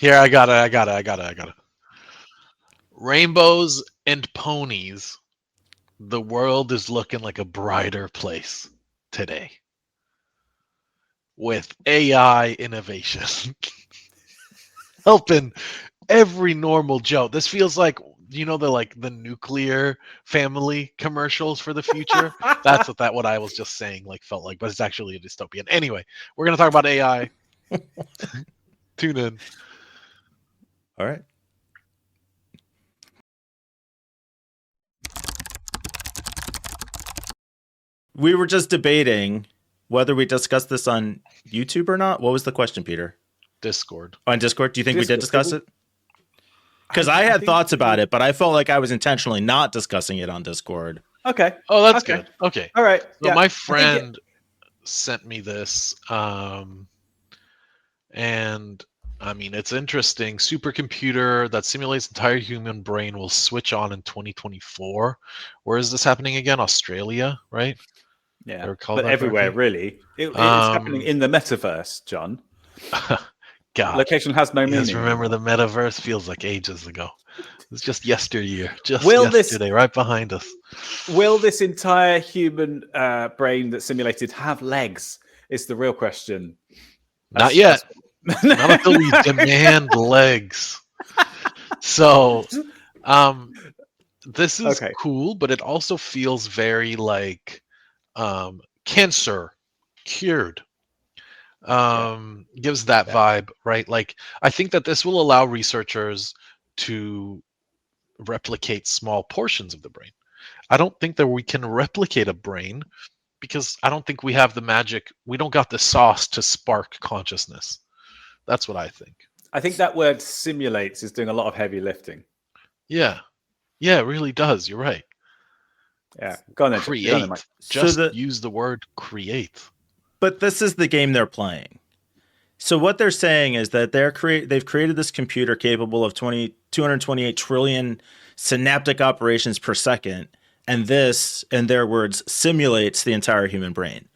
Here, I got it. Rainbows and ponies. The world is looking like a brighter place today with AI innovation helping every normal Joe. This feels like the nuclear family commercials for the future. That's what I was just saying felt like, but it's actually a dystopian. Anyway, we're gonna talk about AI. Tune in. All right. We were just debating whether we discussed this on YouTube or not. What was the question, Peter? Discord. On Discord? Do you think we did discuss it? Because I had thoughts about it, but I felt like I was intentionally not discussing it on Discord. Okay. Oh, that's good. Okay. All right. So my friend sent me this, and I mean, it's interesting. Supercomputer that simulates entire human brain will switch on in 2024. Where is this happening again? Australia, right? Yeah, but everywhere, really. It's happening in the metaverse, John. God. Location has no meaning. Just remember, the metaverse feels like ages ago. It's just yesteryear. Just yesterday, right behind us. Will this entire human brain that's simulated have legs? Is the real question. Not yet. Not until we demand legs. So, this is cool, but it also feels very like cancer cured. Gives that vibe, right? Like, I think that this will allow researchers to replicate small portions of the brain. I don't think that we can replicate a brain because I don't think we have the magic. We don't got the sauce to spark consciousness. That's what I think. I think that word simulates is doing a lot of heavy lifting. Yeah. Yeah, it really does. You're right. Yeah. Go on then. Create. Use the word create. But this is the game they're playing. So what they're saying is that they've created this computer capable of 228 trillion synaptic operations per second, and this, in their words, simulates the entire human brain.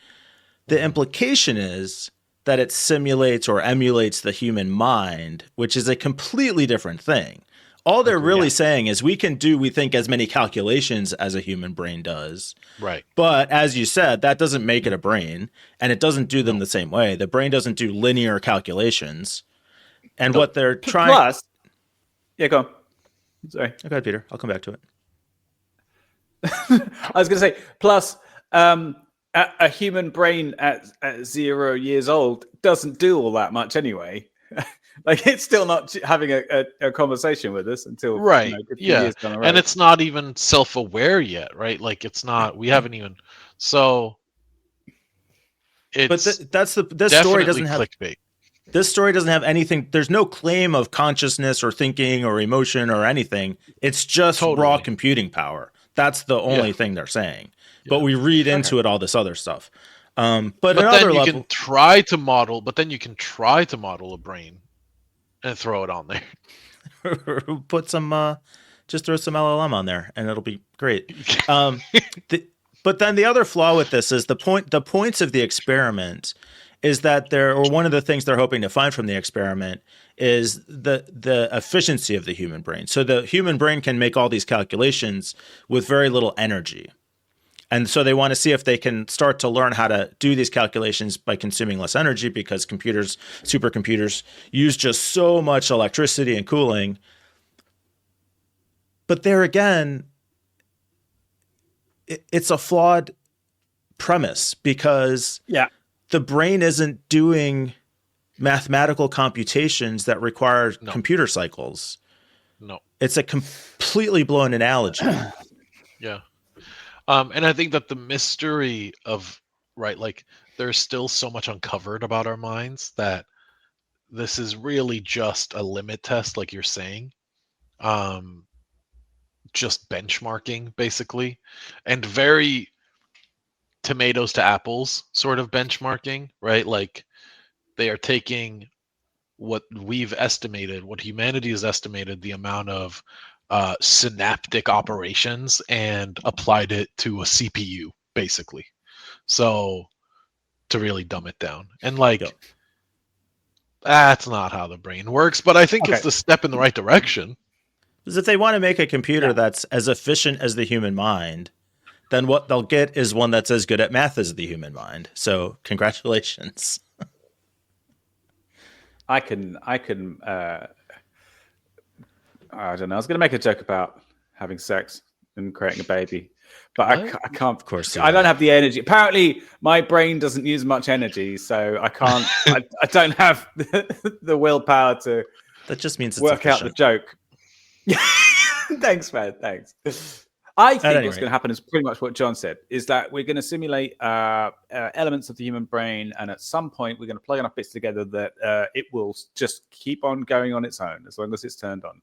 The implication is that it simulates or emulates the human mind, which is a completely different thing. All they're really saying is we think, as many calculations as a human brain does. Right. But as you said, that doesn't make it a brain, and it doesn't do them the same way. The brain doesn't do linear calculations. And what they're trying... Plus... Yeah, go on. Sorry. Go ahead, Peter. I'll come back to it. I was going to say, plus, a human brain at 0 years old doesn't do all that much anyway. Like, it's still not having a conversation with us until years down the road. And it's not even self-aware yet, right? Like, it's not. We haven't even. So, it's. But this story doesn't have clickbait. This story doesn't have anything. There's no claim of consciousness or thinking or emotion or anything. It's just raw computing power. That's the only thing they're saying. Yeah. But we read into it all this other stuff. But then you can try to model. But then you can try to model a brain and throw it on there. Put some, just throw some LLM on there, and it'll be great. But then the other flaw with this is the points of the experiment is that one of the things they're hoping to find from the experiment is the efficiency of the human brain. So the human brain can make all these calculations with very little energy. And so they want to see if they can start to learn how to do these calculations by consuming less energy, because supercomputers use just so much electricity and cooling. But there again, it's a flawed premise, because the brain isn't doing mathematical computations that require computer cycles. No. It's a completely blown analogy. Yeah. And I think that the mystery of, like, there's still so much uncovered about our minds that this is really just a limit test, like you're saying. Just benchmarking, basically. And very tomatoes to apples sort of benchmarking, right? Like, they are taking what humanity has estimated the amount of synaptic operations, and applied it to a CPU, basically. So, to really dumb it down. And That's not how the brain works, but I think it's Okay. the step in the right direction. Because if they want to make a computer Yeah. that's as efficient as the human mind, then what they'll get is one that's as good at math as the human mind. So congratulations. I can. I don't know. I was going to make a joke about having sex and creating a baby, but I can't. Of course, I don't have the energy. Apparently, my brain doesn't use much energy, so I can't. I don't have the willpower to That just means it's work out the efficient. joke. Thanks, man. Thanks. I think any what's rate. going to happen is pretty much what John said: is that we're going to simulate elements of the human brain, and at some point, we're going to plug enough bits together that it will just keep on going on its own as long as it's turned on,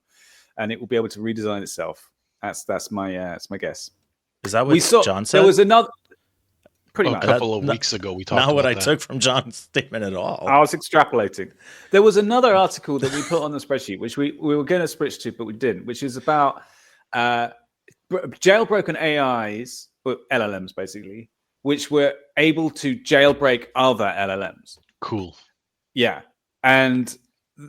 and it will be able to redesign itself. That's my guess. Is that what John said? There was another. Pretty A much. couple of weeks ago, we talked Not about what I that. took from John's statement at all. I was extrapolating. There was another article that we put on the spreadsheet, which we were going to switch to, but we didn't, which is about jailbroken AIs, or LLMs basically, which were able to jailbreak other LLMs. Cool. Yeah. And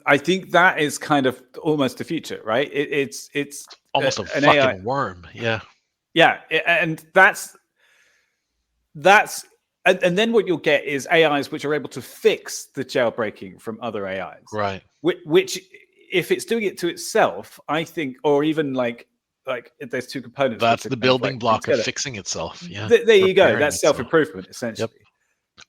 I think that is kind of almost the future, right? It's Almost a an fucking AI. worm. Yeah. Yeah. And that's and then what you'll get is AIs which are able to fix the jailbreaking from other AIs. Right. Which if it's doing it to itself, I think, or even like there's two components. That's which are the kind of building like block together. of fixing itself. Yeah. There you go. Repairing That's itself. self-improvement, essentially.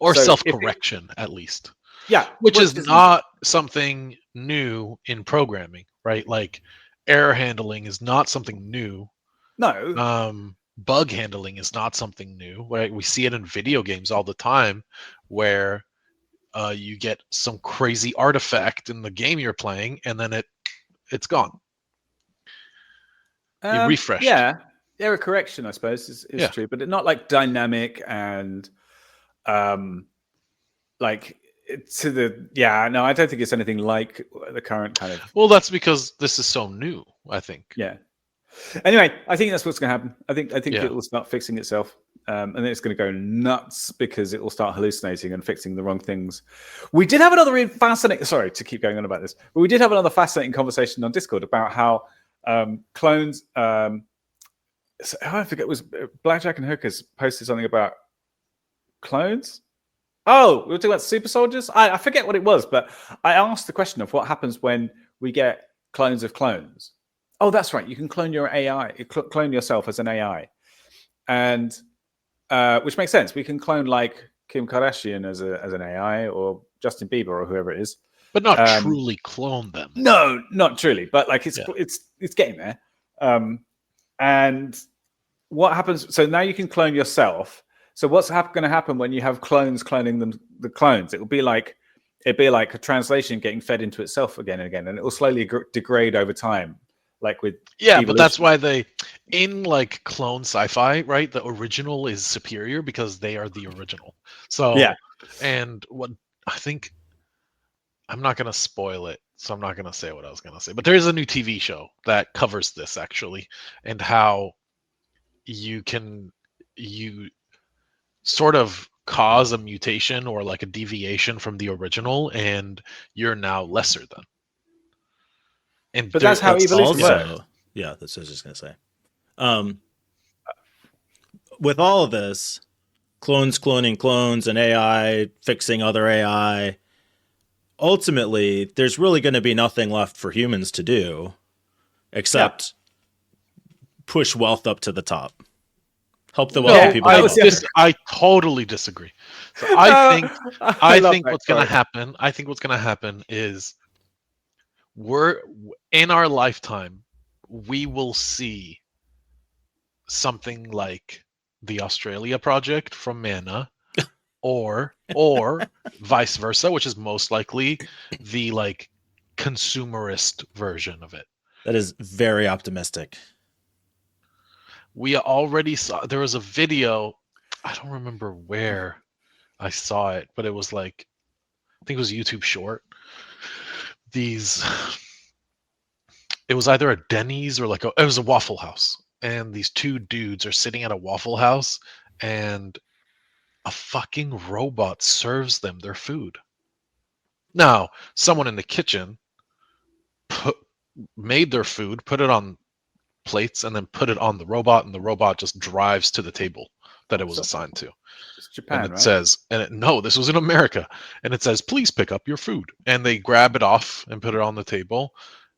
Or So if it- self-correction, at least. Yeah. Which well, is not something new in programming, right? Like error handling is not something new. No. Bug handling is not something new. Right? We see it in video games all the time, where you get some crazy artifact in the game you're playing, and then it's gone. You refreshed. Yeah. Error correction, I suppose, is Yeah. true, but not like dynamic and like to the no, I don't think it's anything like the current kind of. Well, that's because this is so new, I think. Yeah. Anyway, I think that's what's going to happen. I think Yeah. it will start fixing itself, and then it's going to go nuts because it will start hallucinating and fixing the wrong things. We did have another really fascinating. Sorry to keep going on about this, but we did have another fascinating conversation on Discord about how clones. I forget. It was Blackjack and Hookers posted something about clones. Oh, we were talking about super soldiers. I forget what it was, but I asked the question of what happens when we get clones of clones. Oh, that's right. You can clone your AI, clone yourself as an AI, and which makes sense. We can clone like Kim Kardashian as an AI, or Justin Bieber, or whoever it is, but not truly clone them. No, not truly, but like it's getting there. And what happens? So now you can clone yourself. So what's going to happen when you have clones cloning them? The clones, it'd be like a translation getting fed into itself again and again, and it will slowly degrade over time. Like with evolution. But that's why they in like clone sci-fi, right? The original is superior because they are the original. So and what I think, I'm not gonna spoil it, so I'm not gonna say what I was gonna say. But there is a new TV show that covers this actually, and how you sort of cause a mutation or like a deviation from the original, and you're now lesser than. But that's how evolution works. Yeah, that's what I was just going to say. With all of this, clones cloning clones and AI fixing other AI, ultimately, there's really going to be nothing left for humans to do except push wealth up to the top. Help the wealthy people. I totally disagree. So I think what's going to happen. I think what's going to happen is we're in our lifetime, we will see something like the Australia project from Mana, or vice versa, which is most likely the like consumerist version of it. That is very optimistic. We already saw, there was a video, I don't remember where I saw it, but it was like, I think it was YouTube Short. It was either a Denny's or it was a Waffle House, and these two dudes are sitting at a Waffle House, and a fucking robot serves them their food. Now, someone in the kitchen made their food, put it on plates, and then put it on the robot, and the robot just drives to the table that it was assigned to. It's And Japan, it right? says, no, this was in America. And it says, please pick up your food. And they grab it off and put it on the table.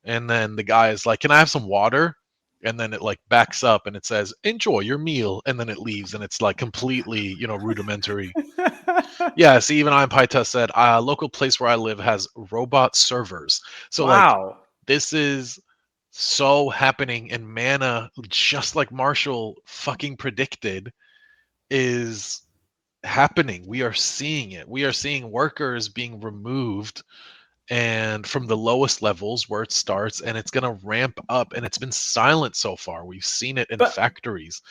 And then the guy is like, can I have some water? And then it like backs up and it says, enjoy your meal. And then it leaves and it's like completely, rudimentary. Yeah, see, even I'm PyTest said, local place where I live has robot servers. So like Wow. this is so happening, and Mana, just like Marshall fucking predicted, is happening. We are seeing it. We are seeing workers being removed and from the lowest levels where it starts, and it's going to ramp up, and it's been silent so far. We've seen it in But- factories.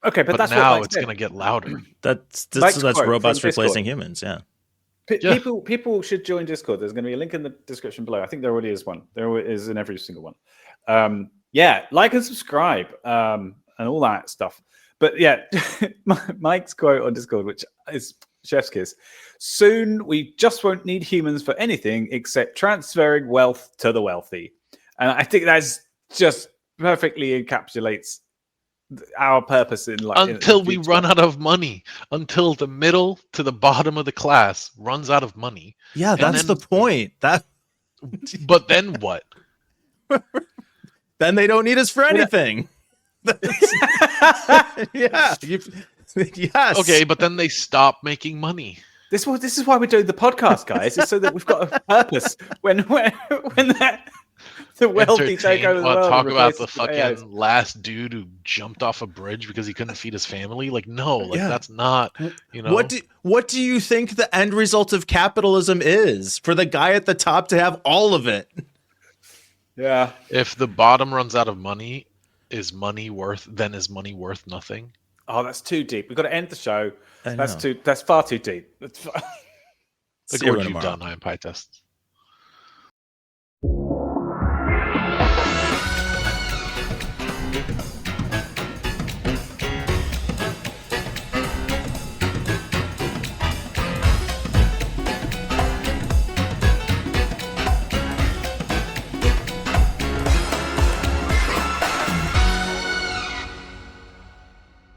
Okay, but But that's now what it's going to get louder. That's Mike's quote robots from Discord. replacing humans. Yeah. Yeah. People should join Discord. There's going to be a link in the description below. I think there already is one. There is in every single one. Yeah, like and subscribe and all that stuff. But yeah, Mike's quote on Discord, which is chef's kiss. Soon we just won't need humans for anything except transferring wealth to the wealthy. And I think that's just perfectly encapsulates our purpose in like Until we run out of money, until the middle to the bottom of the class runs out of money. Yeah, that's the point. But then what? Then they don't need us for anything. Yeah. Yes. Okay, but then they stop making money. This is why we're doing the podcast, guys. It's so that we've got a purpose when the wealthy take over the world. Talk and about replace the fucking AIs. last dude who jumped off a bridge because he couldn't feed his family. Like, no, like Yeah. that's not. What do you think the end result of capitalism is? For the guy at the top to have all of it. Yeah. If the bottom runs out of money, is money worth nothing? Oh, that's too deep. We've got to end the show. I That's know. far too deep. That's Look See you what you've tomorrow. done, I am PyTest.